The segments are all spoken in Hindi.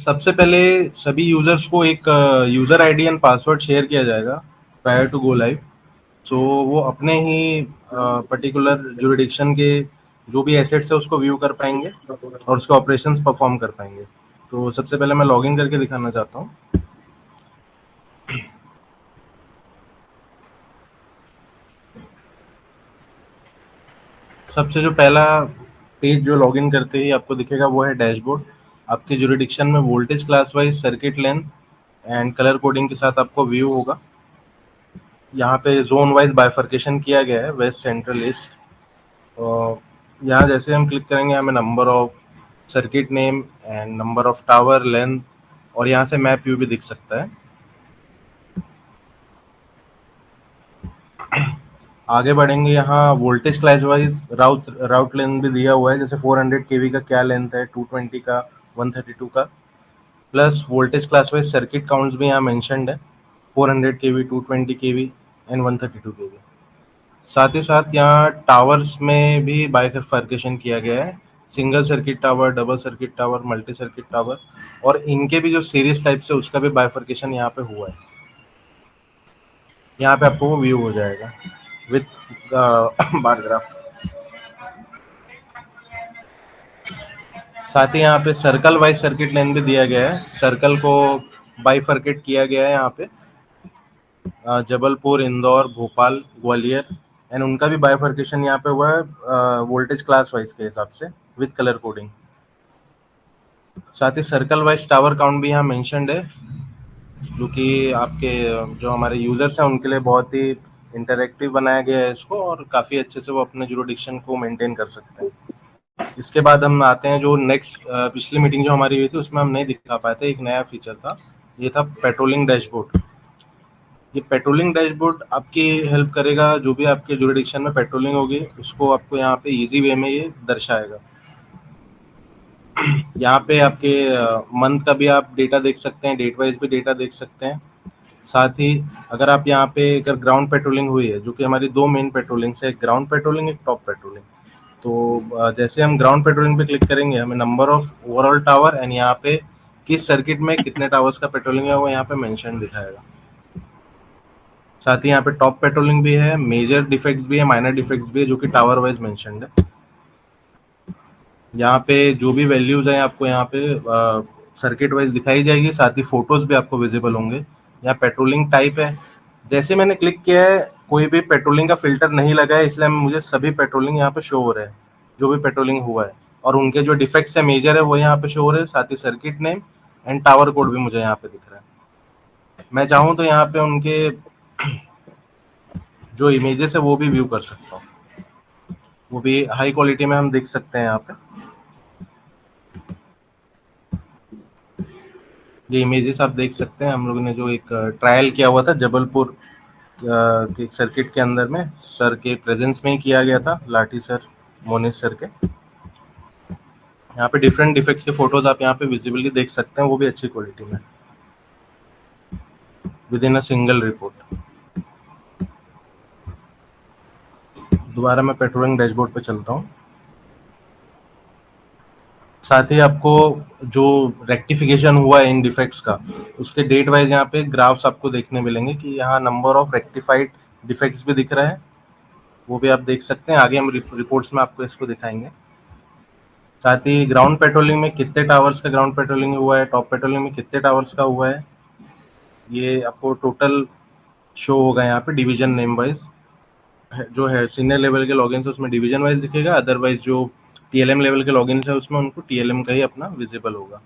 सबसे पहले सभी यूजर्स को एक user ID and password share किया जाएगा प्रायर टू गो लाइव। सो वो अपने ही पर्टिकुलर जुरिडिक्शन के जो भी एसेट्स है उसको व्यू कर पाएंगे और उसके ऑपरेशंस परफॉर्म कर पाएंगे। तो सबसे पहले मैं लॉगिन करके दिखाना चाहता हूँ। सबसे जो पहला पेज जो लॉगिन करते ही आपको दिखेगा वो है डैशबोर्ड। आपके जुरिडिक्शन में voltage class wise circuit length and colour coding के साथ आपको व्यू होगा। यहाँ पे जोन वाइज बाइफर्केशन किया गया है, वेस्ट सेंट्रल ईस्ट। और यहाँ जैसे हम क्लिक करेंगे हमें number of circuit name and number of tower length और यहाँ से मैप व्यू भी दिख सकता है। आगे बढ़ेंगे, यहाँ वोल्टेज क्लास वाइज राउट लेंथ भी दिया हुआ है, जैसे 400 केवी का क्या लेंथ है, 220 का, 132 का, plus voltage class wise circuit counts भी यहाँ मेंशन्ड है, 400 केवी, 220 केवी एंड 132 केवी। साथ ही साथ यहाँ टावर्स में भी बाइफर्केशन किया गया है, single circuit tower, double circuit tower, multi circuit tower, और इनके भी जो सीरीज टाइप से उसका भी बाइफर्केशन यहाँ पे हुआ है। यहाँ पे आपको वो व्यू हो जाएगा विथ बार ग्राफ। साथ ही यहाँ पे सर्कल वाइज सर्किट लेंथ भी दिया गया है, सर्कल को बाइफर्केट किया गया है यहाँ पे, जबलपुर, इंदौर, भोपाल, ग्वालियर, एंड उनका भी बाइफर्केशन यहाँ पे हुआ है वोल्टेज क्लास वाइज के हिसाब से विथ कलर कोडिंग। साथ ही सर्कल वाइज टावर काउंट भी यहाँ मेंशन्ड है, जो कि आपके जो हमारे यूजर्स हैं उनके लिए बहुत ही इंटरेक्टिव बनाया गया है इसको, और काफ़ी अच्छे से वो अपने जुरिडिक्शन को मेंटेन कर सकते हैं। इसके बाद हम आते हैं जो नेक्स्ट, पिछली मीटिंग जो हमारी हुई थी उसमें हम नहीं दिखा पाए थे, एक नया फीचर था, ये था पेट्रोलिंग डैशबोर्ड। ये पेट्रोलिंग डैशबोर्ड आपकी हेल्प करेगा, जो भी आपके जुरिडिक्शन में पेट्रोलिंग होगी उसको आपको यहाँ पे इजी वे में ये दर्शाएगा। यहाँ पे आपके मंथ का भी आप डेटा देख सकते हैं, डेट वाइज भी डेटा देख सकते हैं। साथ ही अगर आप यहाँ पे अगर ग्राउंड पेट्रोलिंग हुई है, जो कि हमारी दो मेन पेट्रोलिंग है, एक ग्राउंड पेट्रोलिंग, एक टॉप पेट्रोलिंग, तो जैसे हम ग्राउंड पेट्रोलिंग पे क्लिक करेंगे हमें number of overall tower and यहाँ पे किस सर्किट में कितने टावर्स का पेट्रोलिंग है वो यहाँ पे मेंशन दिखाएगा। साथ ही यहाँ पे टॉप पेट्रोलिंग भी है, मेजर डिफेक्ट्स भी है, माइनर डिफेक्ट्स भी है, जो कि टावर वाइज मेंशन्ड है। यहाँ पे जो भी वैल्यूज हैं आपको यहाँ पे सर्किट वाइज दिखाई जाएगी, साथ ही फोटोज भी आपको विजिबल होंगे। यहाँ पेट्रोलिंग टाइप है, जैसे मैंने क्लिक किया है कोई भी पेट्रोलिंग का फिल्टर नहीं लगा है, इसलिए मुझे सभी पेट्रोलिंग यहाँ पे शो हो रहे हैं जो भी पेट्रोलिंग हुआ है, और उनके जो डिफेक्ट्स है मेजर है वो यहाँ पे शो हो रहे हैं। साथ ही circuit name and tower code भी मुझे यहाँ पे दिख रहा है। मैं चाहूँ तो यहाँ पे उनके जो इमेजेस है वो भी व्यू कर सकता हूँ, वो भी हाई क्वालिटी में हम देख सकते हैं। यहाँ पे ये इमेजेस आप देख सकते हैं, हम लोगों ने जो एक ट्रायल किया हुआ था जबलपुर के सर्किट के अंदर में, सर के प्रेजेंस में ही किया गया था, लाठी सर, मोनिश सर के। यहाँ पे डिफरेंट डिफेक्ट्स के फोटोज आप यहाँ पे विजिबली देख सकते हैं, वो भी अच्छी क्वालिटी में with in a single report. दोबारा मैं पेट्रोलिंग डैशबोर्ड पे चलता हूँ। साथ ही आपको जो रेक्टिफिकेशन हुआ है इन डिफेक्ट्स का, उसके डेट वाइज यहाँ पे ग्राफ्स आपको देखने मिलेंगे कि यहाँ नंबर ऑफ रेक्टिफाइड डिफेक्ट्स भी दिख रहा है, वो भी आप देख सकते हैं। आगे हम रिपोर्ट्स में आपको इसको दिखाएंगे। साथ ही ग्राउंड पेट्रोलिंग में कितने टावर्स का ग्राउंड पेट्रोलिंग हुआ है, टॉप पेट्रोलिंग में कितने टावर्स का हुआ है, ये आपको टोटल शो होगा यहाँ पे डिवीजन नेम वाइज। जो है सीनियर लेवल के लॉगिन है उसमें डिवीजन वाइज दिखेगा, अदरवाइज जो टीएलएम लेवल के लॉगिन है उसमें उनको टीएलएम का ही अपना विजिबल होगा।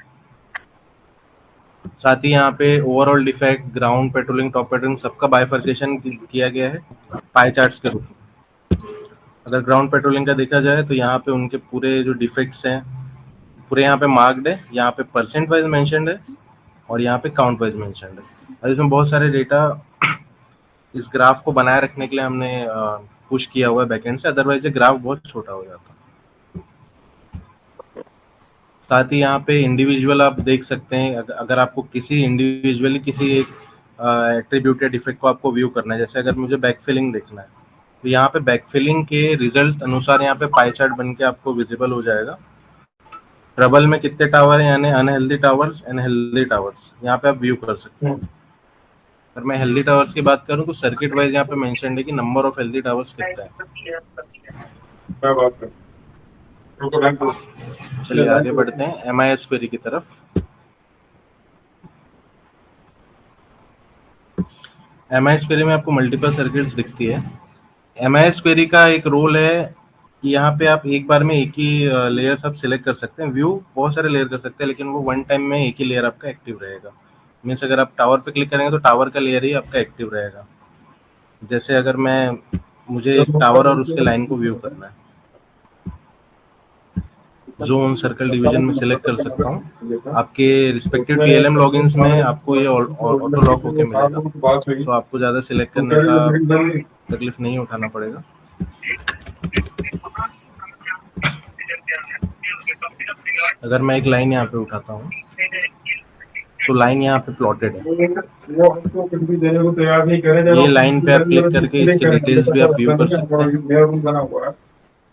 साथ ही यहाँ पे overall defect, ground patrolling, top patrolling, सबका बाइफर्केशन किया गया है पाई चार्ट्स के रूप में। अगर ग्राउंड पेट्रोलिंग का देखा जाए तो यहाँ पे उनके पूरे जो डिफेक्ट्स हैं पूरे यहाँ पे मार्क्ड है, यहाँ पे परसेंट वाइज मेंशन्ड है और यहाँ पे काउंट वाइज मेंशन्ड है। और इसमें बहुत सारे डेटा इस ग्राफ को बनाए रखने के लिए हमने पुश किया हुआ है बैकएंड से, अदरवाइज ये ग्राफ बहुत छोटा हो जाता। साथ ही यहाँ पे इंडिविजुअल आप देख सकते हैं, अगर आपको किसी इंडिविजुअली किसी एक एट्रीब्यूट या डिफेक्ट को आपको व्यू करना है, जैसे अगर मुझे बैकफिलिंग देखना है तो यहाँ पे बैकफिलिंग के रिजल्ट अनुसार यहाँ पे पाई चार्ट बन के आपको विजिबल हो जाएगा। ट्रबल में कितने टावर हैं, यानी unhealthy towers and healthy towers, यहाँ पे आप व्यू कर सकते हैं। अगर मैं हेल्दी टावर्स की बात करूँ तो सर्किट वाइज यहाँ पे मेंशन है कि नंबर ऑफ हेल्दी टावर्स कितना है। चलिए आगे बढ़ते हैं एमआईएस क्वेरी की तरफ। एमआईएस क्वेरी में आपको मल्टीपल सर्किट्स दिखती है। एमआईएस क्वेरी का एक रोल है कि यहाँ पे आप एक बार में एक ही लेयर आप सिलेक्ट कर सकते हैं। व्यू बहुत सारे लेयर कर सकते हैं, लेकिन वो वन टाइम में एक ही लेयर आपका एक्टिव रहेगा। मीन्स अगर आप टावर पे क्लिक करेंगे तो टावर का लेयर ही आपका एक्टिव रहेगा। जैसे अगर मैं मुझे एक टावर और उसके लाइन को व्यू करना है, जोन सर्कल डिवीजन में सिलेक्ट कर सकता हूँ। आपके रिस्पेक्टिव टीएलएम लॉगिन्स में आपको ये ऑटो लॉक होके मिलेगा, तो आपको ज़्यादा सिलेक्ट करने का तकलीफ नहीं उठाना पड़ेगा। अगर मैं एक लाइन यहाँ पे उठाता हूँ तो लाइन यहाँ पे प्लॉटेड है। ये लाइन पे आप क्लिक करके इसके डिटेल्स भी आप व्यू कर सकते हैं।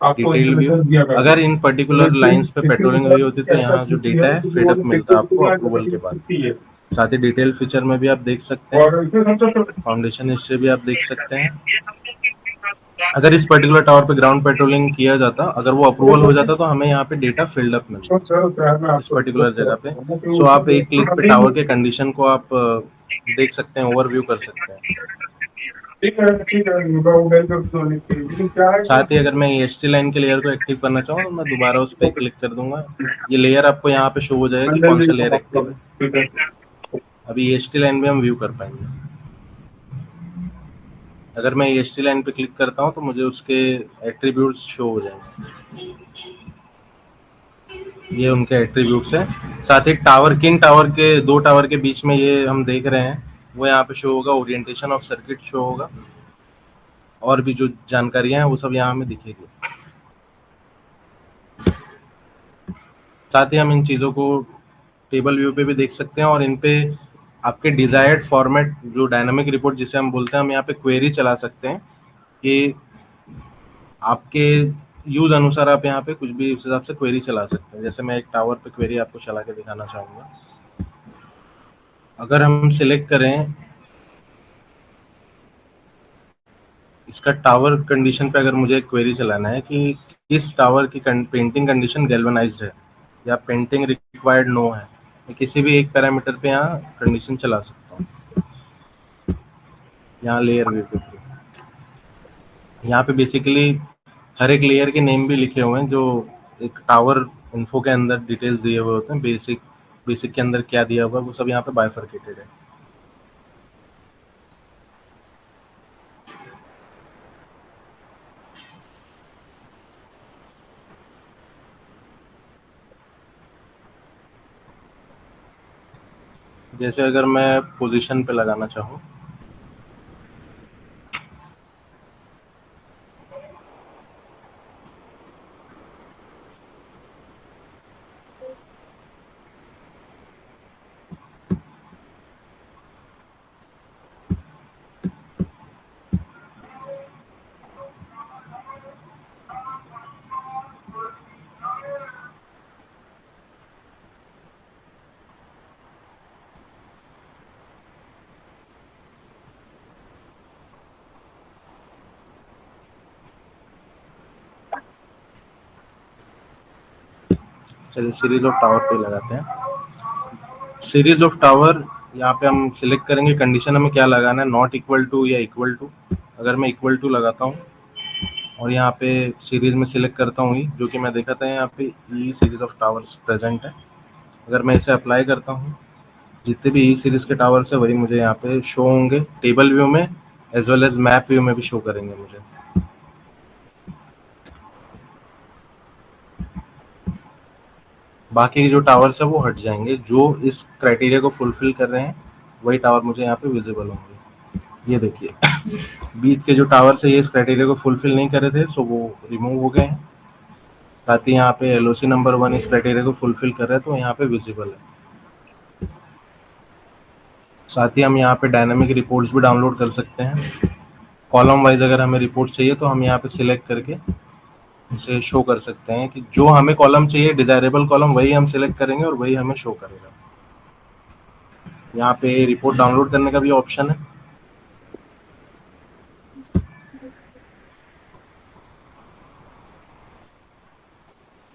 डिटेल व्यू, अगर इन पर्टिकुलर लाइंस पे पेट्रोलिंग हुई होती तो यहाँ जो डेटा है फेड अप मिलता आपको अप्रूवल के बाद। साथ ही डिटेल फीचर में भी आप देख सकते हैं, फाउंडेशन हिस्ट्री भी आप देख सकते हैं। अगर इस पर्टिकुलर टावर पे ग्राउंड पेट्रोलिंग किया जाता, अगर वो अप्रूवल हो जाता तो हमें यहाँ पे डेटा फिल्ड अप मिलता इस पर्टिकुलर जगह पे। सो आप एक क्लिक पे टावर के कंडीशन को आप देख सकते हैं, ओवरव्यू कर सकते हैं। साथ ही अगर मैं EST लाइन के लेयर को एक्टिव करना चाहूँ तो मैं दोबारा उस पर क्लिक कर दूंगा। ये लेयर आपको यहाँ पे शो हो जाएगा कि कौन सा लेयर एक्टिव है। अभी EST लाइन में हम व्यू कर पाएंगे। अगर मैं EST लाइन पे क्लिक करता हूँ तो मुझे उसके एट्रीब्यूट्स शो हो जाएंगे। ये उनके एट्रीब्यूट्स हैं। साथ ही टावर, किन टावर के, दो टावर के बीच में ये हम देख रहे हैं वो यहाँ पे शो होगा। ओरिएंटेशन ऑफ सर्किट शो होगा, और भी जो जानकारियां हैं वो सब यहाँ हमें दिखेगी। साथ ही हम इन चीज़ों को टेबल व्यू पे भी देख सकते हैं, और इन पे आपके डिजायर्ड फॉर्मेट, जो डायनामिक रिपोर्ट जिसे हम बोलते हैं, हम यहाँ पे क्वेरी चला सकते हैं कि आपके यूज अनुसार आप यहाँ पे कुछ भी उस हिसाब से क्वेरी चला सकते हैं। जैसे मैं एक टावर पे क्वेरी आपको चला के दिखाना चाहूँगा। अगर हम सिलेक्ट करें इसका टावर कंडीशन पे, अगर मुझे क्वेरी चलाना है कि इस टावर की पेंटिंग कंडीशन गैल्वेनाइज्ड है या पेंटिंग रिक्वायर्ड नो है, मैं किसी भी एक पैरामीटर पे यहाँ कंडीशन चला सकता हूँ। यहाँ लेयर व्यू पे यहाँ पे बेसिकली हर एक लेयर के नेम भी लिखे हुए हैं, जो एक टावर इन्फो के अंदर डिटेल्स दिए हुए होते हैं। बेसिक के अंदर क्या दिया हुआ है वो सब यहाँ पे बाइफरकेटेड है। जैसे अगर मैं पोजीशन पे लगाना चाहूँ, चलिए सीरीज ऑफ टावर पे लगाते हैं। सीरीज ऑफ टावर यहाँ पे हम सिलेक्ट करेंगे, कंडीशन हमें क्या लगाना है, नॉट इक्वल टू या इक्वल टू। अगर मैं इक्वल टू लगाता हूँ और यहाँ पे सीरीज में सिलेक्ट करता हूँ, जो कि मैं देखा था यहाँ पे ई सीरीज ऑफ टावर्स प्रेजेंट है। अगर मैं इसे अप्लाई करता हूँ, जितने भी ई सीरीज के टावर्स है वही मुझे यहाँ पे शो होंगे टेबल व्यू में, as well as map view में भी शो करेंगे मुझे। बाकी जो टावर्स है वो हट जाएंगे, जो इस क्राइटेरिया को फुलफिल कर रहे हैं वही टावर मुझे यहाँ पे विजिबल होंगे। ये देखिए बीच के जो टावर्स है ये इस क्राइटेरिया को फुलफिल नहीं कर रहे थे, सो वो रिमूव हो गए हैं। साथ ही यहाँ पे एलओसी नंबर 1 इस क्राइटेरिया को फुलफिल कर रहे हैं, तो यहाँ पे विजिबल है। साथ ही हम यहाँ पे डायनामिक रिपोर्ट्स भी डाउनलोड कर सकते हैं। कॉलम वाइज अगर हमें रिपोर्ट चाहिए तो हम यहाँ पे सिलेक्ट करके उसे शो कर सकते हैं कि जो हमें कॉलम चाहिए, डिजायरेबल कॉलम, वही हम सिलेक्ट करेंगे और वही हमें शो करेगा। यहाँ पे रिपोर्ट डाउनलोड करने का भी ऑप्शन है।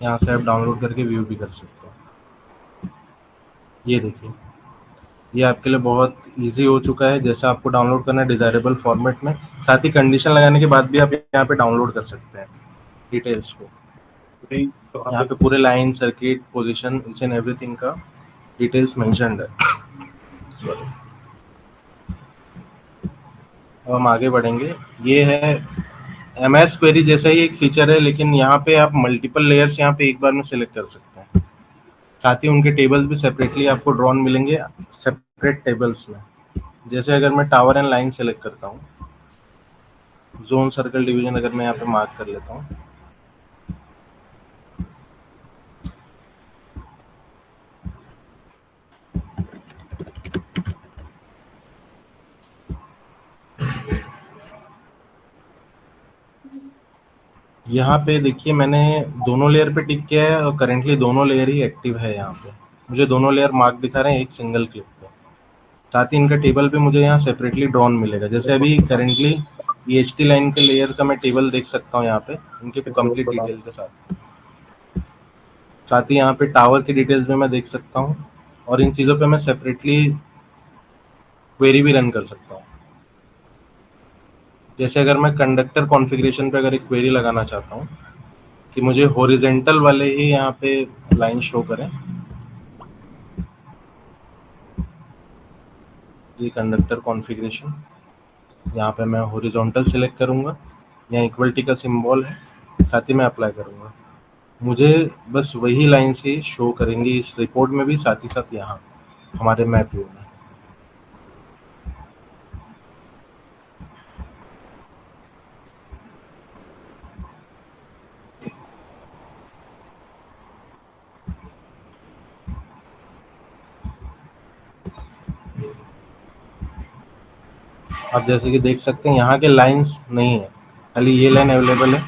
यहाँ से आप डाउनलोड करके व्यू भी कर सकते हैं। ये देखिए, ये आपके लिए बहुत इजी हो चुका है। जैसे आपको डाउनलोड करना है डिजायरेबल फॉर्मेट में, साथ ही कंडीशन लगाने के बाद भी आप यहाँ पे डाउनलोड कर सकते हैं डिटेल्स को। यहाँ पे पूरे line, circuit, position, each and everything का डिटेल्स मेंशन्ड है। Sorry। अब हम आगे बढ़ेंगे। ये है एम एस क्वेरी जैसा ही एक फीचर है, लेकिन यहाँ पे आप मल्टीपल लेयर्स यहाँ पे एक बार में सिलेक्ट कर सकते हैं। साथ ही उनके टेबल्स भी सेपरेटली आपको ड्रॉन मिलेंगे, सेपरेट टेबल्स में। जैसे अगर मैं टावर एंड लाइन सेलेक्ट करता हूँ, जोन, सर्कल, डिवीजन अगर मैं यहाँ पे मार्क कर लेता हूँ, यहाँ पे देखिए मैंने दोनों लेयर पे टिक किया है और करेंटली दोनों लेयर ही एक्टिव है। यहाँ पे मुझे दोनों लेयर मार्क दिखा रहे हैं एक सिंगल क्लिक पे। साथ ही इनका टेबल पे मुझे यहाँ सेपरेटली ड्रॉन मिलेगा। जैसे अभी करेंटली EHT लाइन के लेयर का मैं टेबल देख सकता हूँ यहाँ पे, इनके कंप्लीट डिटेल के साथ। साथ ही यहाँ पे टावर की डिटेल्स भी मैं देख सकता हूँ, और इन चीज़ों पे मैं सेपरेटली क्वेरी भी रन कर सकता हूँ। जैसे अगर मैं कंडक्टर कॉन्फ़िगरेशन पे अगर एक क्वेरी लगाना चाहता हूँ कि मुझे हॉरिजेंटल वाले ही यहाँ पे लाइन शो करें, ये कंडक्टर कॉन्फ़िगरेशन, यहाँ पे मैं हॉरिजॉन्टल सिलेक्ट करूँगा, यहाँ इक्वलिटी का सिंबल है, साथ ही मैं अप्लाई करूँगा। मुझे बस वही लाइन से शो करेंगी इस रिपोर्ट में भी, साथ ही साथ यहाँ हमारे मैप व्यू में। आप जैसे कि देख सकते हैं यहाँ के लाइंस नहीं है, खाली ये लाइन अवेलेबल है।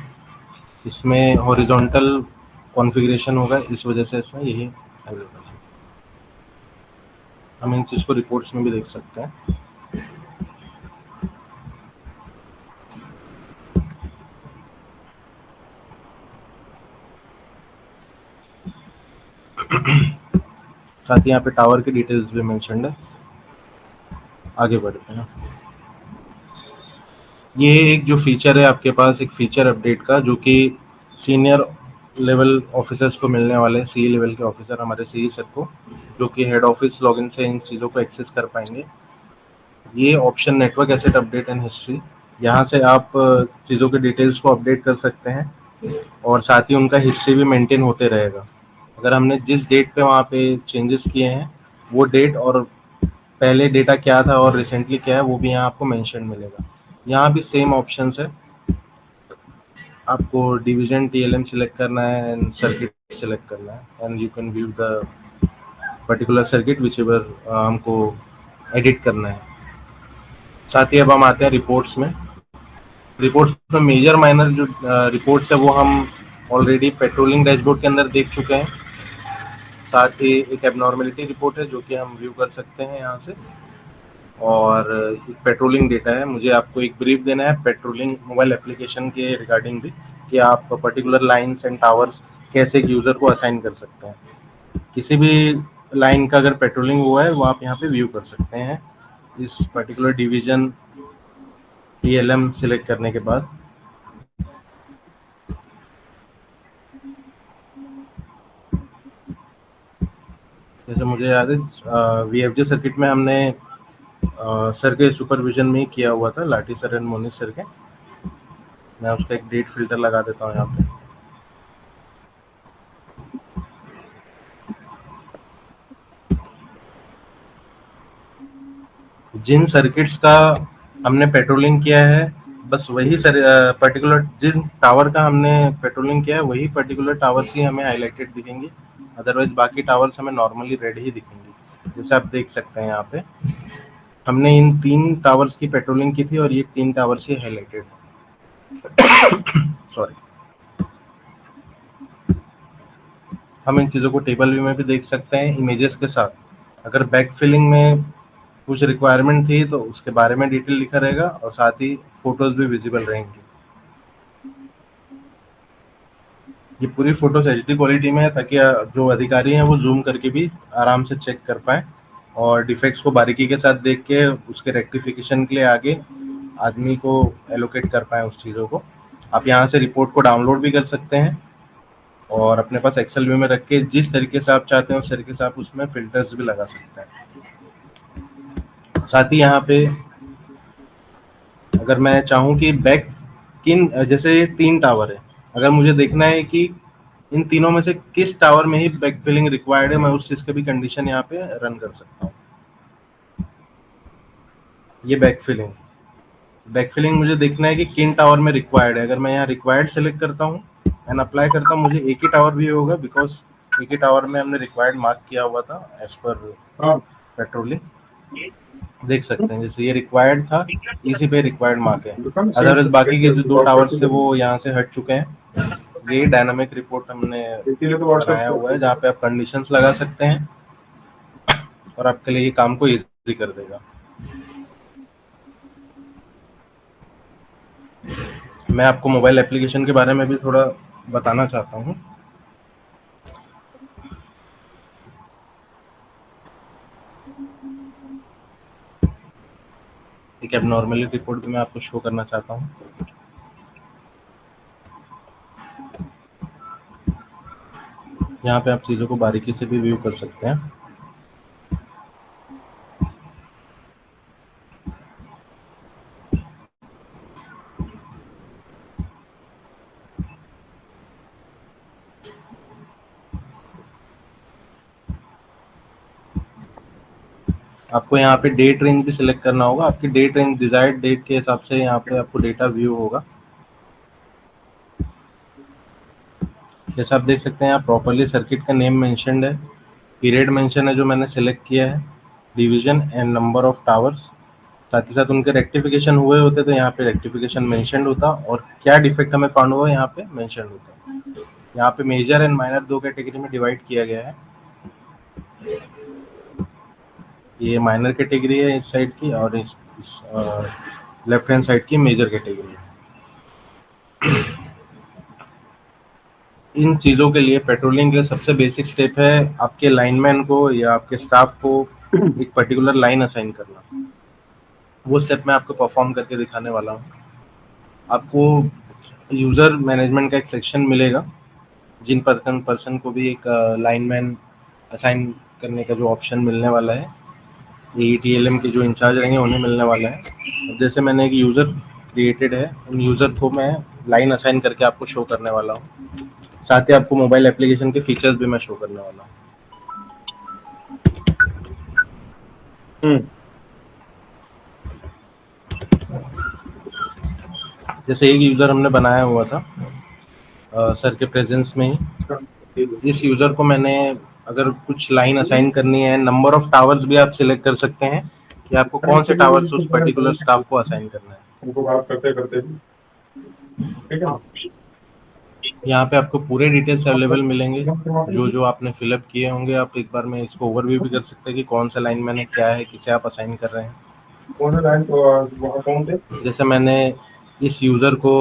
इसमें हॉरिजॉन्टल कॉन्फ़िगरेशन होगा, इस वजह से इसमें यही अवेलेबल है। हम इन चीज़ को रिपोर्ट्स में भी देख सकते हैं। साथ ही यहाँ पे टावर की डिटेल्स भी मेंशन्ड है। आगे बढ़ते हैं। ये एक जो फीचर है आपके पास, एक फीचर अपडेट का, जो कि सीनियर लेवल ऑफिसर्स को मिलने वाले हैं, सी लेवल के ऑफिसर, हमारे सी सर को, जो कि हेड ऑफिस लॉगिन से इन चीज़ों को एक्सेस कर पाएंगे। ये option network asset update and history, यहाँ से आप चीज़ों के डिटेल्स को अपडेट कर सकते हैं, और साथ ही उनका हिस्ट्री भी मेंटेन होते रहेगा। अगर हमने जिस डेट पे वहाँ पे चेंजेस किए हैं, वो डेट और पहले डेटा क्या था और रिसेंटली क्या है, वो भी यहाँ आपको मेंशन मिलेगा। यहाँ भी सेम ऑप्शंस है, आपको डिवीजन TLM सिलेक्ट करना है एंड सर्किट सिलेक्ट करना है, and you can view the particular circuit which ever हमको एडिट करना है। साथ ही अब हम आते हैं रिपोर्ट्स में। रिपोर्ट्स में मेजर माइनर जो रिपोर्ट्स है वो हम ऑलरेडी पेट्रोलिंग डैशबोर्ड के अंदर देख चुके हैं। साथ ही एक एबनॉर्मेलिटी रिपोर्ट है जो कि हम व्यू कर सकते हैं यहाँ से, और एक पेट्रोलिंग डेटा है। मुझे आपको एक ब्रीफ देना है पेट्रोलिंग मोबाइल एप्लीकेशन के रिगार्डिंग भी, कि आप पर्टिकुलर लाइन्स एंड टावर्स कैसे एक यूज़र को असाइन कर सकते हैं। किसी भी लाइन का अगर पेट्रोलिंग हुआ है वो आप यहाँ पे व्यू कर सकते हैं इस पर्टिकुलर डिवीजन TLM सिलेक्ट करने के बाद। जैसे मुझे याद है VFJ सर्किट में हमने सर के सुपरविजन में ही किया हुआ था, लाठी सर एंड मोनिश सर के। मैं उसका एक डेट फिल्टर लगा देता हूँ यहाँ पे। जिन सर्किट्स का हमने पेट्रोलिंग किया है, बस वही सर पर्टिकुलर जिन टावर का हमने पेट्रोलिंग किया है वही पर्टिकुलर टावर्स ही हमें हाईलाइटेड दिखेंगी। अदरवाइज बाकी टावर्स हमें नॉर्मली रेड ही दिखेंगी। जैसे आप देख सकते हैं यहाँ पे हमने इन 3 टावर्स की पेट्रोलिंग की थी और ये 3 टावर्स ही हाईलाइटेड, सॉरी। हम इन चीज़ों को टेबल व्यू में भी देख सकते हैं इमेजेस के साथ। अगर बैक फिलिंग में कुछ रिक्वायरमेंट थी तो उसके बारे में डिटेल लिखा रहेगा और साथ ही फोटोज भी विजिबल रहेंगी। ये पूरी फोटोज एचडी क्वालिटी में है ताकि जो अधिकारी हैं वो जूम करके भी आराम से चेक कर पाए और डिफेक्ट्स को बारीकी के साथ देख के उसके रेक्टिफिकेशन के लिए आगे आदमी को एलोकेट कर पाए उस चीज़ों को। आप यहाँ से रिपोर्ट को डाउनलोड भी कर सकते हैं और अपने पास एक्सेल व्यू में रख के जिस तरीके से आप चाहते हैं उस तरीके से आप उसमें फिल्टर्स भी लगा सकते हैं। साथ ही यहाँ पे अगर मैं चाहूँ कि बैक किन जैसे ये 3 टावर है, अगर मुझे देखना है कि इन तीनों में से किस टावर में ही बैक फिलिंग रिक्वायर्ड है, मैं उस चीज़ की भी कंडीशन यहाँ पे रन कर सकता हूँ। ये बैक फिलिंग मुझे देखना है कि किन टावर में रिक्वायर्ड है। अगर मैं यहाँ रिक्वायर्ड सेलेक्ट करता हूँ एंड अप्लाई करता हूँ, मुझे एक ही टावर भी होगा बिकॉज एक ही टावर में हमने रिक्वायर्ड मार्क किया हुआ था एज पर पेट्रोलिंग। देख सकते हैं जैसे ये रिक्वायर्ड था, इसी पे रिक्वायर्ड मार्क है। अदरवाइज बाकी के जो 2 टावर्स थे वो यहाँ से हट चुके हैं। ये डायनामिक रिपोर्ट हमने बनाया हुआ है जहाँ पे आप कंडीशंस लगा सकते हैं और आपके लिए ये काम को इजी कर देगा। मैं आपको मोबाइल एप्लीकेशन के बारे में भी थोड़ा बताना चाहता हूँ। एक एबनॉर्मली रिपोर्ट भी मैं आपको शो करना चाहता हूँ। यहाँ पे आप चीज़ों को बारीकी से भी व्यू कर सकते हैं। आपको यहाँ पे डेट रेंज भी सिलेक्ट करना होगा। आपकी डेट रेंज डिजायर्ड डेट के हिसाब से यहाँ पे आपको डेटा व्यू होगा। जैसे आप देख सकते हैं यहाँ प्रॉपर्ली सर्किट का नेम मेंशन्ड है, पीरियड मेंशन है जो मैंने सेलेक्ट किया है, division and number of towers. साथ ही साथ उनके रेक्टिफिकेशन हुए होते तो यहाँ पे रेक्टिफिकेशन मेंशन्ड होता और क्या डिफेक्ट हमें फाउंड हुआ यहाँ पे मेंशन्ड होता। यहाँ पे मेजर एंड माइनर 2 कैटेगरी में डिवाइड किया गया है। ये माइनर कैटेगरी है इस साइड की और इस लेफ्ट हैंड साइड की मेजर कैटेगरी है। इन चीज़ों के लिए पेट्रोलिंग के सबसे बेसिक स्टेप है आपके लाइनमैन को या आपके स्टाफ को एक पर्टिकुलर लाइन असाइन करना। वो स्टेप मैं आपको परफॉर्म करके दिखाने वाला हूँ। आपको यूज़र मैनेजमेंट का एक सेक्शन मिलेगा जिन पर्सन को भी एक लाइनमैन असाइन करने का जो ऑप्शन मिलने वाला है, ETLM के जो इंचार्ज रहेंगे उन्हें मिलने वाला है। जैसे मैंने एक यूज़र क्रिएटेड है, उन यूज़र को मैं लाइन असाइन करके आपको शो करने वाला हूँ। साथ ही आपको मोबाइल एप्लीकेशन के फीचर्स भी मैं शो करने वाला हूँ। जैसे एक यूज़र हमने बनाया हुआ था सर के प्रेजेंस में ही। इस यूज़र को मैंने अगर कुछ लाइन असाइन करनी है, नंबर ऑफ टावर्स भी आप सिलेक्ट कर सकते हैं कि आपको कौन से टावर्स उस पर्टिकुलर स्टाफ को असाइन करना है। उनको बात करते करते ठीक है। यहाँ पे आपको पूरे डिटेल्स अवेलेबल मिलेंगे जो जो आपने फिलअप किए होंगे। आप एक बार में इसको ओवरव्यू भी कर सकते हैं कि कौन सा लाइन मैंने क्या है, किसे आप असाइन कर रहे हैं। कौन सा लाइन कौन थे? जैसे मैंने इस यूज़र को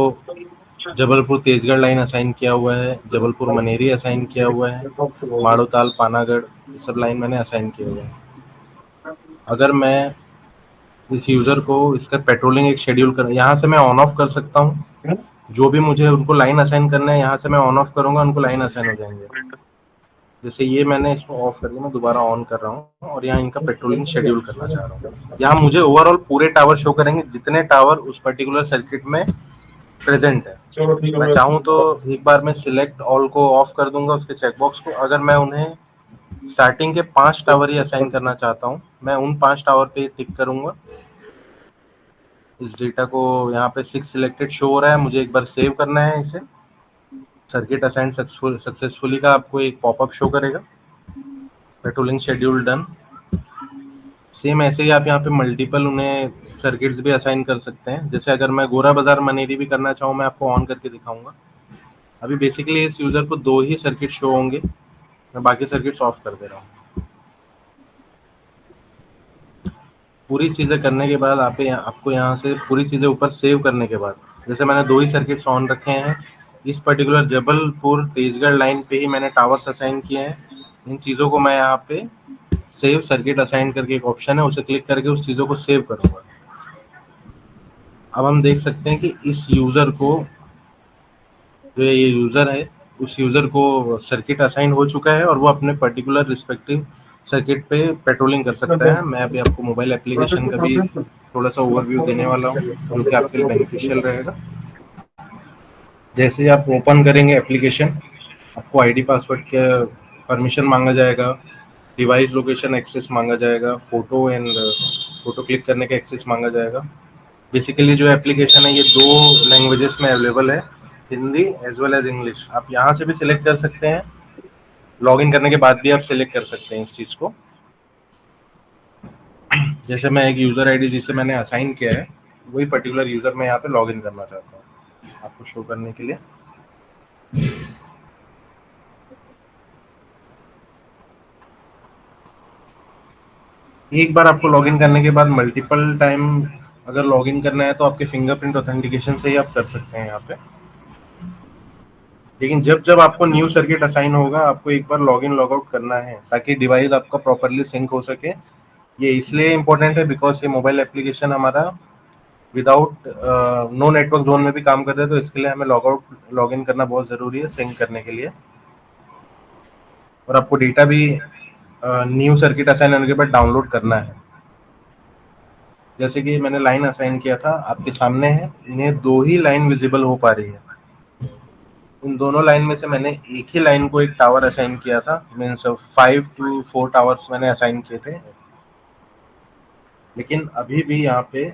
जबलपुर तेजगढ़ लाइन असाइन किया हुआ है, जबलपुर मनेरी असाइन किया हुआ है, माड़ोताल पानागढ़ ये सब लाइन मैंने असाइन किया हुआ है। अगर मैं इस यूज़र को इसका पेट्रोलिंग एक शेड्यूल कर, यहाँ से मैं ऑन ऑफ कर सकता हूँ। जो भी मुझे उनको लाइन असाइन करना है यहाँ से मैं ऑन ऑफ करूँगा, उनको लाइन असाइन हो जाएंगे। जैसे ये मैंने इसको ऑफ कर दिया, मैं दोबारा ऑन कर रहा हूँ और यहाँ इनका पेट्रोलिंग शेड्यूल करना चाह रहा हूँ। यहाँ मुझे ओवरऑल पूरे टावर शो करेंगे जितने टावर उस पर्टिकुलर सर्किट में प्रेजेंट है। मैं चाहूँ तो एक बार मैं सिलेक्ट ऑल को ऑफ कर दूंगा उसके चेकबॉक्स को। अगर मैं उन्हें स्टार्टिंग के 5 टावर ही असाइन करना चाहता हूँ, मैं उन 5 टावर पे टिक करूंगा। इस डेटा को यहाँ पे 6 सिलेक्टेड शो हो रहा है, मुझे एक बार सेव करना है इसे। सर्किट असाइन सक्सेसफुली का आपको एक पॉपअप शो करेगा, पेट्रोलिंग शेड्यूल डन। सेम ऐसे ही आप यहाँ पे मल्टीपल उन्हें सर्किट्स भी असाइन कर सकते हैं। जैसे अगर मैं गोरा बाजार मनेरी भी करना चाहूँ, मैं आपको ऑन करके दिखाऊंगा। अभी बेसिकली इस यूज़र को 2 ही सर्किट शो होंगे, मैं बाकी सर्किट्स ऑफ कर दे रहा हूँ। पूरी चीज़ें करने के बाद आपको यहाँ से पूरी चीज़ें ऊपर सेव करने के बाद, जैसे मैंने 2 ही सर्किट्स ऑन रखे हैं, इस पर्टिकुलर जबलपुर तेजगढ़ लाइन पे ही मैंने टावर्स असाइन किए हैं। इन चीज़ों को मैं यहाँ पे सेव सर्किट असाइन करके एक ऑप्शन है, उसे क्लिक करके उस चीज़ों को सेव करूँगा। अब हम देख सकते हैं कि इस यूज़र को, जो ये यूज़र है, उस यूज़र को सर्किट असाइन हो चुका है और वो अपने पर्टिकुलर रिस्पेक्टिव सर्किट पे पेट्रोलिंग कर सकता है। मैं अभी आपको मोबाइल एप्लीकेशन का भी थोड़ा सा ओवरव्यू देने वाला हूँ, जो कि आपके लिए बेनिफिशियल रहेगा। जैसे ही आप ओपन करेंगे एप्लीकेशन, आपको आईडी पासवर्ड का परमिशन मांगा जाएगा, डिवाइस लोकेशन एक्सेस मांगा जाएगा, फोटो क्लिक करने का एक्सेस मांगा जाएगा। बेसिकली जो एप्लीकेशन है ये 2 लैंग्वेजेस में अवेलेबल है, Hindi as well as English. आप यहाँ से भी सिलेक्ट कर सकते हैं, लॉगिन करने के बाद भी आप सिलेक्ट कर सकते हैं इस चीज़ को। जैसे मैं एक यूज़र आईडी जिसे मैंने असाइन किया है, वही पर्टिकुलर यूज़र मैं यहाँ पे लॉगिन करना चाहता हूँ आपको शो करने के लिए। एक बार आपको लॉगिन करने के बाद मल्टीपल टाइम अगर लॉगिन करना है तो आपके फिंगरप्रिंट ऑथेंटिकेशन से ही आप कर सकते हैं यहाँ पे। लेकिन जब जब आपको न्यू सर्किट असाइन होगा, आपको एक बार लॉगिन लॉगआउट करना है ताकि डिवाइस आपका प्रॉपरली सिंक हो सके। ये इसलिए इम्पोर्टेंट है बिकॉज ये मोबाइल एप्लीकेशन हमारा विदाउट नो नेटवर्क जोन में भी काम करता है, तो इसके लिए हमें लॉगिन करना बहुत ज़रूरी है सिंक करने के लिए। और आपको डेटा भी न्यू सर्किट असाइन होने के बाद डाउनलोड करना है। जैसे कि मैंने लाइन असाइन किया था, आपके सामने है, इन्हें 2 ही लाइन विजिबल हो पा रही है। इन दोनों लाइन में से मैंने एक ही लाइन को एक टावर असाइन किया था, मीन्स 5 to 4 टावर्स मैंने असाइन किए थे। लेकिन अभी भी यहाँ पे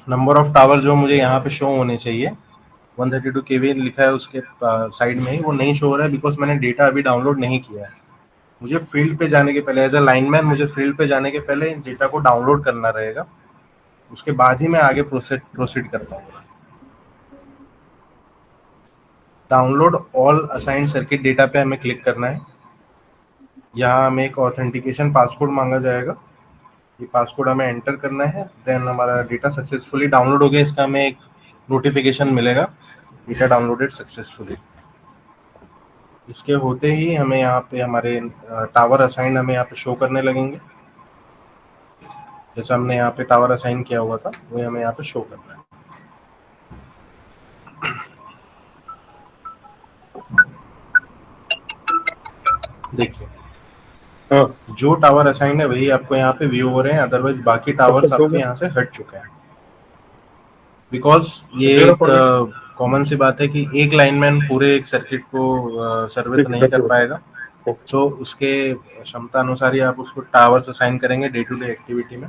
नंबर ऑफ टावर जो मुझे यहाँ पे शो होने चाहिए 132 kV लिखा है उसके साइड में ही, वो नहीं शो हो रहा है बिकॉज मैंने डेटा अभी डाउनलोड नहीं किया है। मुझे फील्ड पे जाने के पहले, एज अ लाइनमैन, मुझे फील्ड पे जाने के पहले इन डेटा को डाउनलोड करना रहेगा, उसके बाद ही मैं आगे प्रोसीड कर पाऊंगा। Download all assigned circuit data पे हमें क्लिक करना है। यहाँ हमें एक ऑथेंटिकेशन पासकोड मांगा जाएगा, ये पासकोड हमें एंटर करना है। देन हमारा डेटा सक्सेसफुली डाउनलोड हो गया, इसका हमें एक नोटिफिकेशन मिलेगा, डेटा डाउनलोडेड सक्सेसफुली। इसके होते ही हमें यहाँ पे हमारे टावर असाइंड हमें यहाँ पे शो करने लगेंगे। जैसे हमने यहाँ पे टावर असाइन किया हुआ था वो हमें यहाँ पे शो करना है। देखिए, जो टावर असाइन है वही आपको यहाँ पे व्यू हो रहे हैं, अदरवाइज बाकी टावर्स आपके यहाँ से हट चुके हैं। बिकॉज ये एक कॉमन सी बात है कि एक लाइनमैन पूरे एक सर्किट को सर्विस नहीं कर पाएगा, तो उसके क्षमता अनुसार ही आप उसको टावर्स असाइन करेंगे डे टू डे एक्टिविटी में।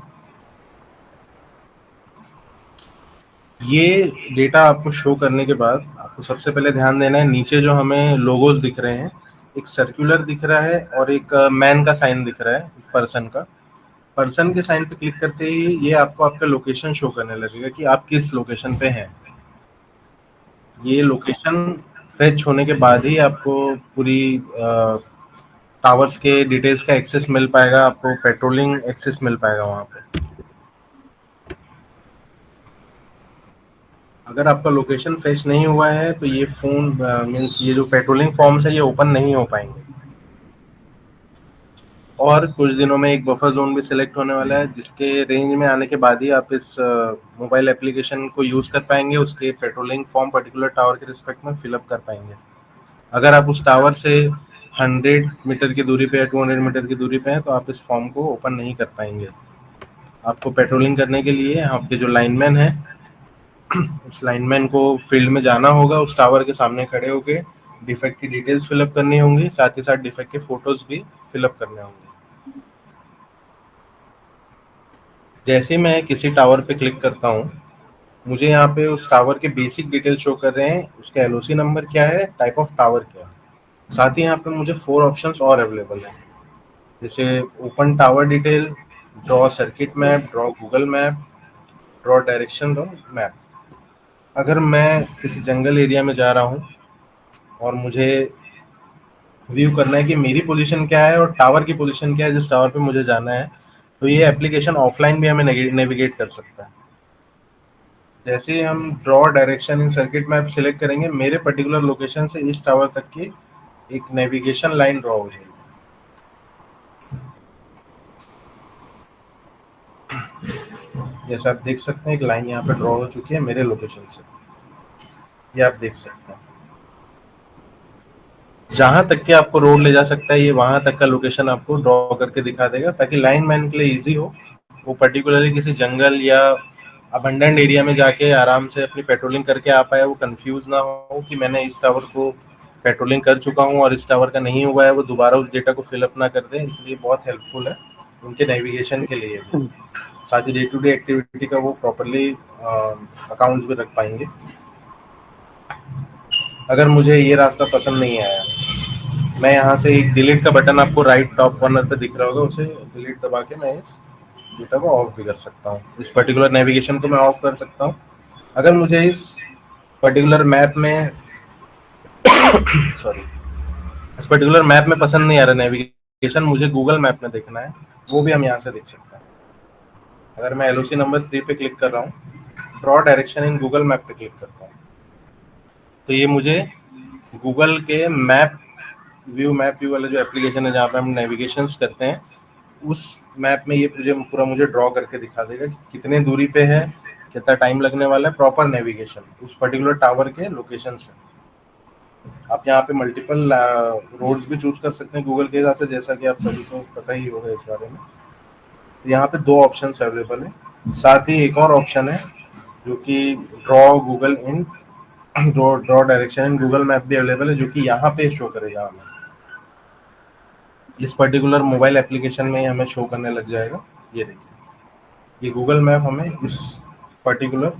ये डेटा आपको शो करने के बाद आपको सबसे पहले ध्यान देना है, नीचे जो हमें लोगोस दिख रहे हैं, एक सर्कुलर दिख रहा है और एक मैन का साइन दिख रहा है, पर्सन का। पर्सन के साइन पे क्लिक करते ही ये आपको आपका लोकेशन शो करने लगेगा कि आप किस लोकेशन पे हैं। ये लोकेशन फेच होने के बाद ही आपको पूरी टावर्स के डिटेल्स का एक्सेस मिल पाएगा, आपको पेट्रोलिंग एक्सेस मिल पाएगा वहाँ पे। अगर आपका लोकेशन फेच नहीं हुआ है तो ये फोन मीन्स ये जो पेट्रोलिंग फॉर्म्स है ये ओपन नहीं हो पाएंगे। और कुछ दिनों में एक बफर जोन भी सिलेक्ट होने वाला है, जिसके रेंज में आने के बाद ही आप इस मोबाइल एप्लीकेशन को यूज़ कर पाएंगे, उसके पेट्रोलिंग फॉर्म पर्टिकुलर टावर के रिस्पेक्ट में फिलअप कर पाएंगे। अगर आप उस टावर से 100 मीटर की दूरी पे या 200 मीटर की दूरी पे हैं तो आप इस फॉर्म को ओपन नहीं कर पाएंगे। आपको पेट्रोलिंग करने के लिए आपके जो लाइनमैन है, उस लाइनमैन को फील्ड में जाना होगा, उस टावर के सामने खड़े होके डिफेक्ट की डिटेल्स फिलअप करनी होंगी, साथ ही साथ डिफेक्ट के फोटोज भी फिलअप करने होंगे। जैसे मैं किसी टावर पे क्लिक करता हूँ, मुझे यहाँ पे उस टावर के बेसिक डिटेल शो कर रहे हैं, उसका एलओसी नंबर क्या है, टाइप ऑफ टावर क्या है। साथ ही यहाँ पे मुझे 4 ऑप्शंस और अवेलेबल हैं, जैसे open tower detail, draw circuit map, draw Google map, draw direction, draw map. अगर मैं किसी जंगल एरिया में जा रहा हूँ और मुझे व्यू करना है कि मेरी पोजीशन क्या है और टावर की पोजीशन क्या है जिस टावर पे मुझे जाना है, तो ये एप्लीकेशन ऑफलाइन भी हमें नेविगेट कर सकता है। जैसे ही हम draw direction in circuit map select करेंगे, मेरे पर्टिकुलर लोकेशन से इस टावर तक की एक नेविगेशन लाइन ड्रॉ हो जाएगी। जैसे आप देख सकते हैं एक लाइन यहाँ पे ड्रॉ हो चुकी है मेरे लोकेशन से, ये आप देख सकते हैं। जहां तक के आपको रोड ले जा सकता है, ये वहां तक का लोकेशन आपको ड्रॉ करके दिखा देगा, ताकि लाइन मैन के लिए इजी हो। वो पर्टिकुलरली किसी जंगल या अबंडेंट एरिया में जाके आराम से अपनी पेट्रोलिंग करके आ पाए, वो कंफ्यूज ना हो कि मैंने इस टावर को पेट्रोलिंग कर चुका हूँ और इस टावर का नहीं हुआ है, वो दोबारा उस डेटा को फिलअप ना कर दे। इसलिए बहुत हेल्पफुल है उनके नेविगेशन के लिए भी। साथ ही डे टू डे एक्टिविटी का वो प्रॉपरली अकाउंट भी रख पाएंगे। अगर मुझे ये रास्ता पसंद नहीं आया, मैं यहाँ से एक डिलीट का बटन आपको राइट टॉप कॉर्नर पे दिख रहा होगा, उसे डिलीट दबा के मैं इस डेटा को ऑफ भी कर सकता हूँ। इस पर्टिकुलर नेविगेशन को मैं ऑफ कर सकता हूँ। अगर मुझे इस पर्टिकुलर मैप में सॉरी इस पर्टिकुलर मैप में पसंद नहीं आ रहा नेविगेशन, मुझे गूगल मैप में देखना है, वो भी हम यहाँ से देख सकते हैं। अगर मैं एलओसी नंबर 3 पे क्लिक कर रहा हूँ, draw direction in Google map पे क्लिक करता हूँ, तो ये मुझे गूगल के मैप व्यू वाला जो एप्लीकेशन है जहाँ पे हम नेविगेशन करते हैं, उस मैप में ये मुझे ड्रॉ करके दिखा देगा कि कितने दूरी पे है, कितना टाइम लगने वाला है, प्रॉपर नेविगेशन उस पर्टिकुलर टावर के लोकेशन से। आप यहाँ पे मल्टीपल रोड्स भी चूज कर सकते हैं गूगल के हिसाब से, जैसा कि आप सभी को पता ही होगा इस बारे में। तो यहाँ पे दो ऑप्शन अवेलेबल है। साथ ही एक और ऑप्शन है जो कि draw Google in draw direction in Google map भी अवेलेबल है, जो कि यहाँ पे शो करेगा हमें। इस पर्टिकुलर मोबाइल एप्लीकेशन में हमें शो करने लग जाएगा। ये देखिए, ये गूगल मैप हमें इस पर्टिकुलर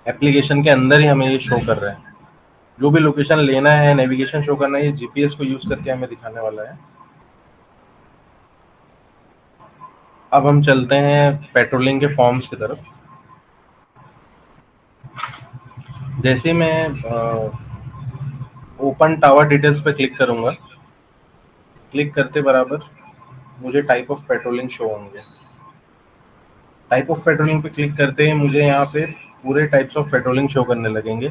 एप्लीकेशन के अंदर ही हमें ये शो कर रहा है। जो भी लोकेशन लेना है, नेविगेशन शो करना है, ये जीपीएस को यूज करके हमें दिखाने वाला है। अब हम चलते हैं पेट्रोलिंग के फॉर्म्स की तरफ। जैसे मैं ओपन टावर डिटेल्स पे क्लिक करूंगा, क्लिक करते बराबर मुझे टाइप ऑफ पेट्रोलिंग शो होंगे। टाइप ऑफ पेट्रोलिंग पे क्लिक करते ही मुझे यहाँ पे पूरे टाइप्स ऑफ पेट्रोलिंग शो करने लगेंगे।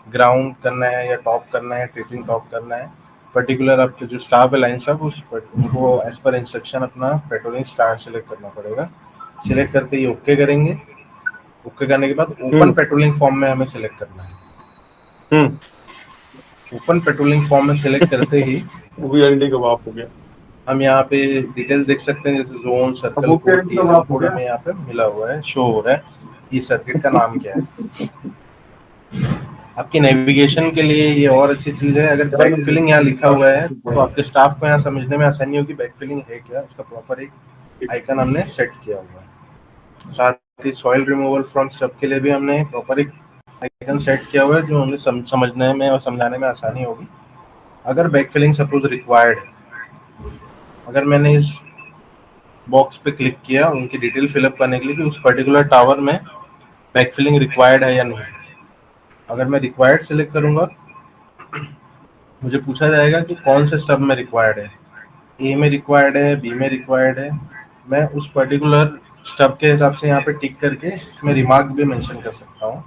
ग्राउंड करना है या टॉप करना है, ट्रिपिंग टॉप करना है, पर्टिकुलर आपके जो स्टाफ है लाइन स्टाफ, उनको एज पर इंस्ट्रक्शन अपना पेट्रोलिंग स्टार सेलेक्ट करना पड़ेगा। सिलेक्ट करते ही ओके करेंगे। ओके करने के बाद ओपन पेट्रोलिंग फॉर्म में हमें सिलेक्ट करना है। ओपन पेट्रोलिंग फॉर्म में सिलेक्ट करते ही हो गया। हम यहाँ पे डिटेल्स देख सकते हैं, जैसे जोन, सर्कल कोड हमें यहाँ पे मिला हुआ है, शो हो रहा है कि सर्किट का नाम क्या है। आपकी नेविगेशन के लिए ये और अच्छी चीज है, अगर बैक फिलिंग यहाँ लिखा हुआ है तो आपके स्टाफ को यहाँ समझने में आसानी होगी बैक फिलिंग है क्या, उसका प्रॉपर एक आइकन हमने सेट किया हुआ है। साथ ही सॉइल रिमूवल फ्रॉम स्टब के लिए भी हमने प्रॉपर एक आइकन सेट किया हुआ है, जो हमें समझने में और समझाने में आसानी होगी। अगर बैक फिलिंग सपोज रिक्वायर्ड है, अगर मैंने इस बॉक्स पे क्लिक किया उनकी डिटेल फिलअप करने के लिए कि उस पर्टिकुलर टावर में बैक फिलिंग रिक्वायर्ड है या नहीं, अगर मैं रिक्वायर्ड सेलेक्ट करूंगा, मुझे पूछा जाएगा कि कौन से स्टब में रिक्वायर्ड है, ए में रिक्वायर्ड है, बी में रिक्वायर्ड है। मैं उस पर्टिकुलर स्टब के हिसाब से यहाँ पे टिक करके इसमें रिमार्क भी मेंशन कर सकता हूँ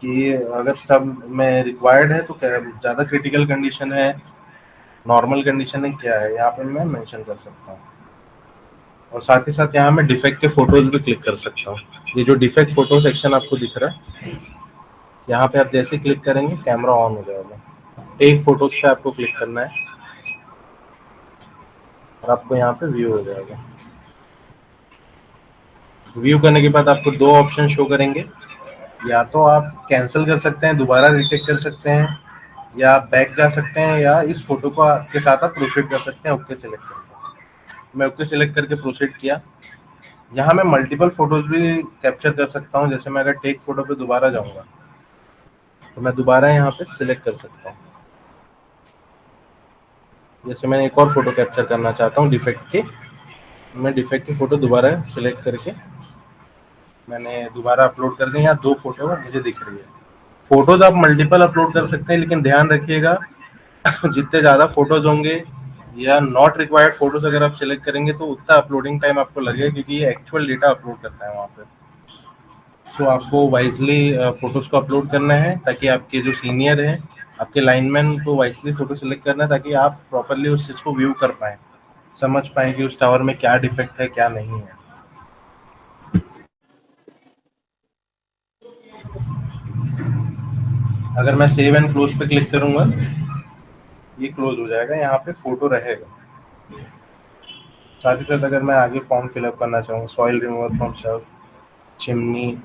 कि अगर स्टब में रिक्वायर्ड है तो ज़्यादा क्रिटिकल कंडीशन है, नॉर्मल कंडीशन है, क्या है, यहाँ पे मैं मेंशन कर सकता हूँ। और साथ ही साथ यहाँ मैं डिफेक्ट के फोटोज भी क्लिक कर सकता हूँ। ये जो डिफेक्ट फोटो सेक्शन आपको दिख रहा है, यहाँ पे आप जैसे क्लिक करेंगे कैमरा ऑन हो जाएगा। टेक फोटोज पे आपको क्लिक करना है और आपको यहाँ पे व्यू हो जाएगा। व्यू करने के बाद आपको दो ऑप्शन शो करेंगे, या तो आप कैंसिल कर सकते हैं, दोबारा रिटेक कर सकते हैं, या आप बैक जा सकते हैं, या इस फोटो को के साथ आप प्रोसीड कर सकते हैं ओके सेलेक्ट करके। मैं ओके सेलेक्ट करके प्रोसीड किया। यहाँ मैं मल्टीपल फोटोज भी कैप्चर कर सकता हूँ। जैसे मैं अगर टेक फोटो पे दोबारा जाऊंगा तो मैं दोबारा यहाँ पे सिलेक्ट कर सकता हूँ। जैसे मैं एक और फोटो कैप्चर करना चाहता हूँ डिफेक्ट की, मैं डिफेक्ट की फोटो दोबारा सिलेक्ट करके मैंने दोबारा अपलोड कर दी। यहाँ दो फोटो मुझे दिख रही है। फोटोज आप मल्टीपल अपलोड कर सकते हैं, लेकिन ध्यान रखिएगा जितने ज़्यादा फोटोज होंगे या नॉट रिक्वायर्ड फोटोज अगर आप सिलेक्ट करेंगे तो उतना अपलोडिंग टाइम आपको लगेगा, क्योंकि ये एक्चुअल डेटा अपलोड करता है वहाँ पे। तो आपको वाइजली फोटोज को अपलोड करना है, ताकि आपके जो सीनियर हैं, आपके लाइनमैन को वाइजली फोटो सिलेक्ट करना है, ताकि आप प्रॉपरली उस चीज़ को व्यू कर पाएँ, समझ पाएँ कि उस टावर में क्या डिफेक्ट है क्या नहीं है। अगर मैं सेव एंड क्लोज पे क्लिक करूंगा, ये क्लोज हो जाएगा, यहाँ पे फोटो रहेगा। साथ ही साथ अगर मैं आगे फॉर्म फिलअप करना चाहूँ, सॉइल रिमूवल फ्रॉम सब, चिमनी,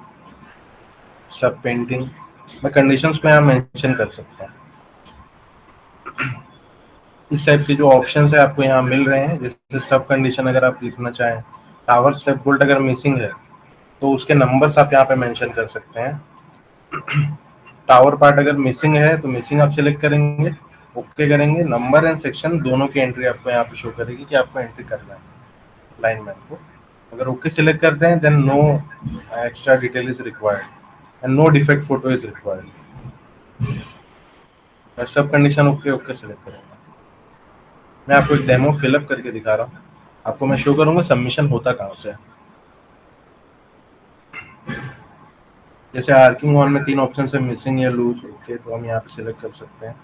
सब पेंटिंग, मैं कंडीशंस को यहाँ मेंशन कर सकता हूँ। इस टाइप के जो ऑप्शंस है आपको यहाँ मिल रहे हैं, जैसे सब कंडीशन अगर आप लिखना चाहें, टावर स्टेप बोल्ट अगर मिसिंग है तो उसके नंबर्स आप यहाँ पे मेंशन कर सकते हैं। टावर पार्ट अगर मिसिंग है तो मिसिंग आप सिलेक्ट करेंगे, ओके करेंगे, नंबर एंड सेक्शन दोनों की एंट्री आपको यहाँ पे शो करेगी कि आपको एंट्री करना है लाइनमैन को। अगर ओके सिलेक्ट करते हैं, then no extra detail is required and no defect photo is required. सब कंडीशन ओके ओके सिलेक्ट करेंगे। मैं आपको एक डेमो फिलअप करके दिखा रहा हूँ, आपको मैं शो करूंगा सबमिशन होता कहाँ से है। जैसे आर्किंग वॉल में 3 ऑप्शन है, मिसिंग या लूज, ओके, तो हम यहाँ पे सिलेक्ट कर सकते हैं।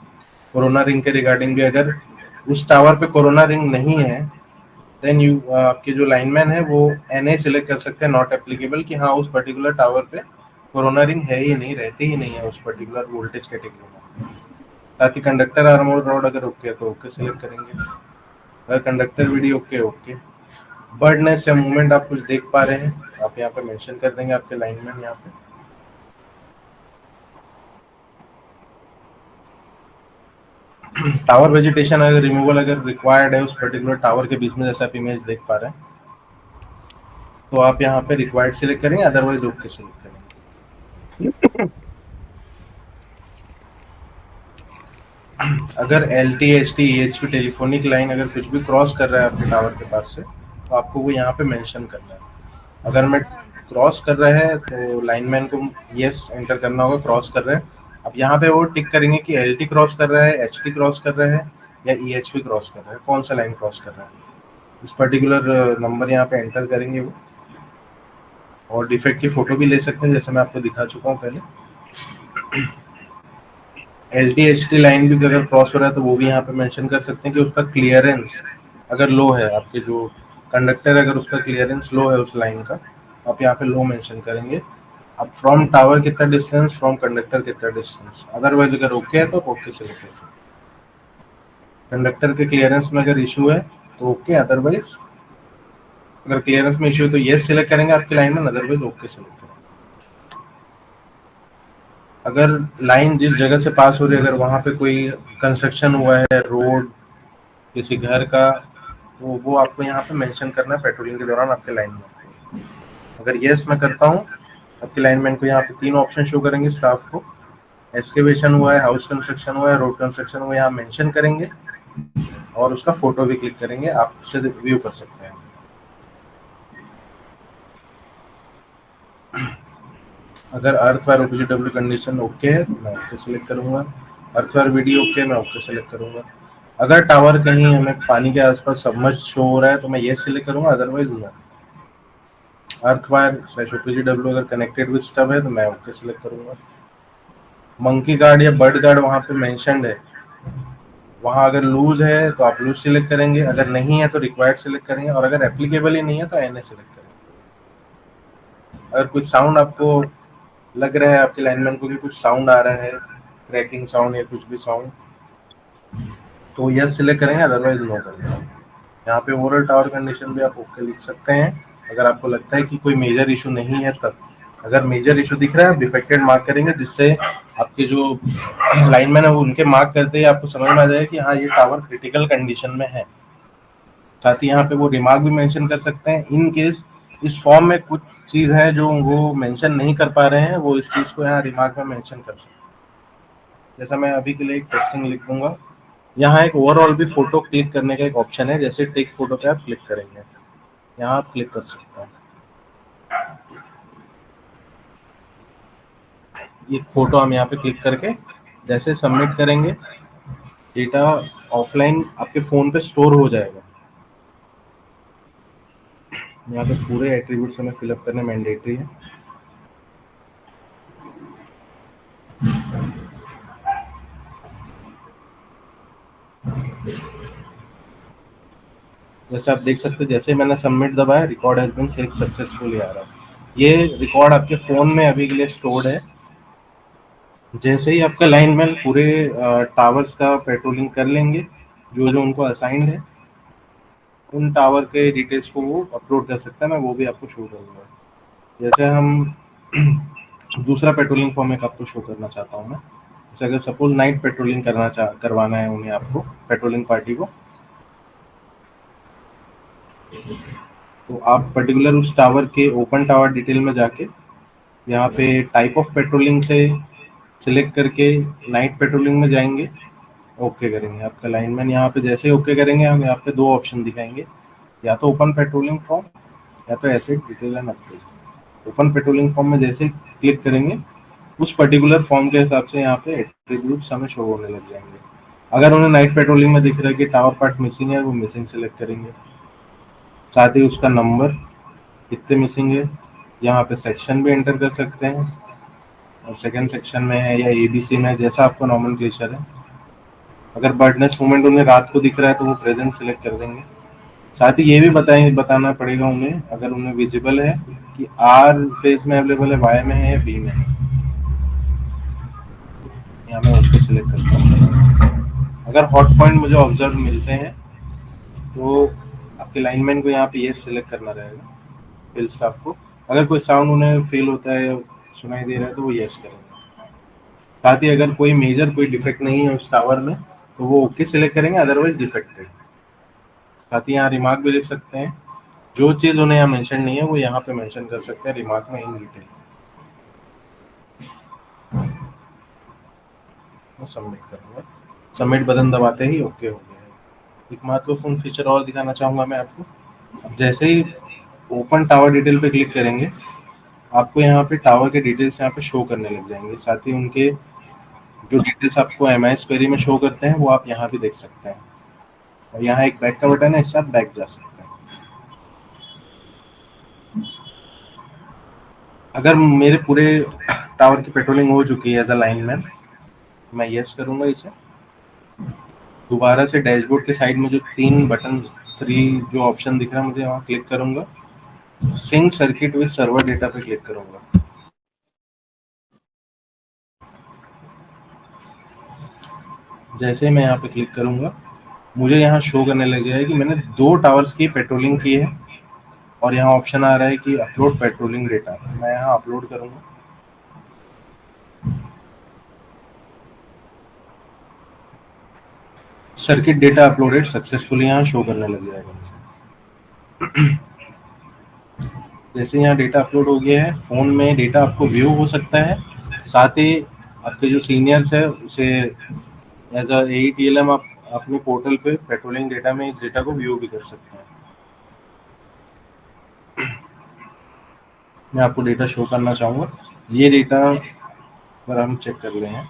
कोरोना रिंग के रिगार्डिंग भी अगर उस टावर पे कोरोना रिंग नहीं है, देन यू आपके जो लाइनमैन है वो NA सिलेक्ट कर सकते हैं, नॉट एप्लीकेबल, कि हाँ उस पर्टिकुलर टावर पे कोरोना रिंग है ही नहीं, रहती ही नहीं है उस पर्टिकुलर वोल्टेज कैटेगरी में। साथ ही कंडक्टर आर्मोर्ड रॉड अगर ओके है तो ओके सिलेक्ट करेंगे, अगर कंडक्टर वीडियो ओके ओके। बर्डनेस या मूवमेंट आप कुछ देख पा रहे हैं, आप यहाँ पे मेंशन कर देंगे आपके लाइनमैन यहाँ पे। टावर वेजिटेशन अगर रिमूवल अगर रिक्वायर्ड है उस पर्टिकुलर टावर के बीच में, जैसे आप इमेज देख पा रहे हैं, तो आप यहाँ पे रिक्वायर्ड सिलेक्ट करेंगे, अदरवाइज ओके सिलेक्ट करेंगे। अगर LT HT EHP telephonic line अगर कुछ भी क्रॉस कर रहा है आपके टावर के पास से, तो आपको वो यहाँ पे मेंशन करना है। अगर मैं क्रॉस कर रहा है तो लाइनमैन को यस एंटर करना होगा, क्रॉस कर रहे हैं। अब यहाँ पे वो टिक करेंगे कि LT क्रॉस कर रहा है, HT क्रॉस कर रहा है या EHP क्रॉस कर रहा है, कौन सा लाइन क्रॉस कर रहा है, उस पर्टिकुलर नंबर यहाँ पे एंटर करेंगे वो। और डिफेक्ट की फोटो भी ले सकते हैं, जैसे मैं आपको दिखा चुका हूँ पहले। LT HT लाइन भी अगर क्रॉस हो रहा है तो वो भी यहाँ पे मेंशन कर सकते हैं कि उसका क्लियरेंस अगर लो है, आपके जो कंडक्टर अगर उसका क्लियरेंस लो है उस लाइन का, आप यहाँ पे लो मेंशन करेंगे। अब फ्रॉम टावर कितना डिस्टेंस, फ्रॉम कंडक्टर कितना डिस्टेंस, अदरवाइज अगर ओके है तो ओके सिलेक्ट करें। कंडक्टर के क्लियरेंस में अगर इशू है तो ओके, अदरवाइज अगर क्लियरेंस में इशू है तो येस सिलेक्ट करेंगे आपकी लाइन में, अदरवाइज ओके सिलेक्ट करेंगे। अगर लाइन जिस जगह से पास हो रही है, अगर वहाँ पे कोई कंस्ट्रक्शन हुआ है, रोड किसी घर का, तो वो आपको यहाँ पे मेंशन करना है पेट्रोलिंग के दौरान आपके लाइन में। अगर येस मैं करता हूँ, आपके लाइनमैन को यहाँ पे 3 ऑप्शन शो करेंगे स्टाफ को, एक्सकेवेशन हुआ है, हाउस कंस्ट्रक्शन हुआ है, रोड कंस्ट्रक्शन हुआ है, यहाँ मेंशन करेंगे और उसका फोटो भी क्लिक करेंगे, आप उससे व्यू कर सकते हैं। अगर earth wire OPGW condition okay है तो मैं ओके सिलेक्ट करूंगा, अर्थ वायर वीडियो ओके, मैं ओके सिलेक्ट करूंगा। अगर टावर कहीं हमें पानी के आसपास सबमर्ज शो हो रहा है तो मैं ये सिलेक्ट करूंगा, otherwise no. Earth wire slash OPGW अगर कनेक्टेड विद स्टब है तो मैं ओके सिलेक्ट करूंगा। मंकी गार्ड या बर्ड गार्ड वहाँ पे मेंशनड है, वहाँ अगर लूज है तो आप लूज सिलेक्ट करेंगे, अगर नहीं है तो रिक्वायर्ड सिलेक्ट करेंगे, और अगर एप्लीकेबल ही नहीं है तो NA सिलेक्ट करेंगे। अगर कुछ साउंड आपको लग रहा है आपके लाइनमैन को कि कुछ साउंड आ रहा है, क्रैकिंग साउंड या कुछ भी साउंड, तो यस सिलेक्ट करेंगे, अदरवाइज नो करेंगे। यहाँ पे ओवरऑल टावर कंडीशन भी आप ओके लिख सकते हैं, अगर आपको लगता है कि कोई मेजर इशू नहीं है तब। अगर मेजर इशू दिख रहा है, आप डिफेक्टेड मार्क करेंगे, जिससे आपके जो लाइनमैन है वो उनके मार्क करते ही आपको समझ में आ जाएगा कि हाँ ये टावर क्रिटिकल कंडीशन में है। साथ ही यहाँ पे वो रिमार्क भी मेंशन कर सकते हैं, इन केस इस फॉर्म में कुछ चीज है जो वो मेंशन नहीं कर पा रहे हैं, वो इस चीज को यहाँ रिमार्क में मेंशन कर सकते हैं। जैसा मैं अभी के लिए एक टेस्टिंग लिख दूंगा। यहाँ एक ओवरऑल भी फोटो क्लिक करने का एक ऑप्शन है, जैसे टेक फोटो पे आप क्लिक करेंगे, यहाँ आप क्लिक कर सकते हैं। ये फोटो हम यहाँ पे क्लिक करके जैसे सबमिट करेंगे, डेटा ऑफलाइन आपके फ़ोन पे स्टोर हो जाएगा। यहाँ पे पूरे एट्रीब्यूट्स हमें फिलअप करने मैंडेटरी है। जैसे आप देख सकते हैं, जैसे मैंने सबमिट दबाया, record has been saved successfully आ रहा है। ये रिकॉर्ड आपके फ़ोन में अभी के लिए स्टोर्ड है। जैसे ही आपका लाइनमैन पूरे टावर्स का पेट्रोलिंग कर लेंगे, जो जो उनको असाइंड है, उन टावर के डिटेल्स को वो अपलोड कर सकता है। मैं वो भी आपको शो करूँगा। जैसे हम दूसरा पेट्रोलिंग फॉर्म एक आपको शो करना चाहता हूँ मैं। जैसे अगर सपोज नाइट पेट्रोलिंग करवाना है उन्हें, आपको पेट्रोलिंग पार्टी को, तो आप पर्टिकुलर उस टावर के ओपन टावर डिटेल में जाके यहाँ पे टाइप ऑफ पेट्रोलिंग से सिलेक्ट करके नाइट पेट्रोलिंग में जाएंगे, ओके करेंगे। आपका लाइनमैन यहाँ पे जैसे ओके करेंगे, हम यहाँ पे दो ऑप्शन दिखाएंगे, या तो ओपन पेट्रोलिंग फॉर्म या तो asset detail and update. Open patrolling form में जैसे क्लिक करेंगे, उस पर्टिकुलर फॉर्म के हिसाब से यहाँ पे एट्रीब्यूट्स हमें शो होने लग जाएंगे। अगर उन्हें नाइट पेट्रोलिंग में दिख रहा है कि टावर पार्ट मिसिंग है, वो मिसिंग सेलेक्ट करेंगे। साथ ही उसका नंबर कितने मिसिंग है, यहाँ पे सेक्शन भी एंटर कर सकते हैं, और सेकंड सेक्शन में है या एबीसी में, जैसा आपको नॉर्मल क्लेचर है। अगर बर्डनेस मूवमेंट उन्हें रात को दिख रहा है तो वो प्रेजेंट सेलेक्ट कर देंगे। साथ ही ये भी बताना पड़ेगा उन्हें, अगर उन्हें विजिबल है कि आर फेज में अवेलेबल है, वाई में है या बी में है। यहाँ मैं ओके सेलेक्ट करता हूँ। अगर हॉट पॉइंट मुझे ऑब्जर्व मिलते हैं तो आपके लाइनमैन को यहाँ पे ये सेलेक्ट करना रहेगा, फील्ड स्टाफ को। अगर कोई साउंड उन्हें फील होता है, सुनाई दे रहा है, तो वो यस करेंगे। साथ ही अगर कोई मेजर कोई डिफेक्ट नहीं है उस टावर में, तो वो ओके सेलेक्ट करेंगे, अदरवाइज डिफेक्टेड। साथ ही यहाँ रिमार्क भी लिख सकते हैं। जो चीज़ उन्हें यहाँ मेंशन नहीं है वो यहाँ पे मेंशन कर सकते हैं रिमार्क में इन डिटेल। मैं सबमिट करूँगा। सबमिट बटन दबाते ही ओके हो गया है। एक महत्वपूर्ण फीचर और दिखाना चाहूँगा मैं आपको। अब जैसे ही ओपन टावर डिटेल पे क्लिक करेंगे, आपको यहाँ पे टावर के डिटेल्स यहाँ पे शो करने लग जाएंगे। साथ ही उनके जो डिटेल्स आपको एमआईएस क्वेरी में शो करते हैं, वो आप यहाँ भी देख सकते हैं। और यहाँ एक बैक का बटन है, इससे आप बैक जा सकते हैं। अगर मेरे पूरे टावर की पेट्रोलिंग हो चुकी है एज अ लाइनमैन, मैं यस करूँगा इसे। दोबारा से डैशबोर्ड के साइड में जो तीन बटन, थ्री जो ऑप्शन दिख रहा है, मुझे वहाँ क्लिक करूँगा। Sync circuit with server data पे क्लिक करूँगा। जैसे ही मैं यहाँ पे क्लिक करूँगा, मुझे यहाँ शो करने लग जाएगा कि मैंने दो टावर्स की पेट्रोलिंग की है, और यहाँ ऑप्शन आ रहा है कि अपलोड पेट्रोलिंग डेटा। मैं यहाँ अपलोड करूँगा। सर्किट डेटा अपलोडेड सक्सेसफुली यहाँ शो करने लग जाएगा। जैसे यहाँ डेटा अपलोड हो गया है, फ़ोन में डेटा आपको व्यू हो सकता है। साथ ही आपके जो सीनियर्स है उसे एज अ AETLM आप अपने पोर्टल पे पेट्रोलिंग डेटा में इस डेटा को व्यू भी कर सकते हैं। मैं आपको डेटा शो करना चाहूँगा। ये डेटा पर हम चेक कर रहे हैं।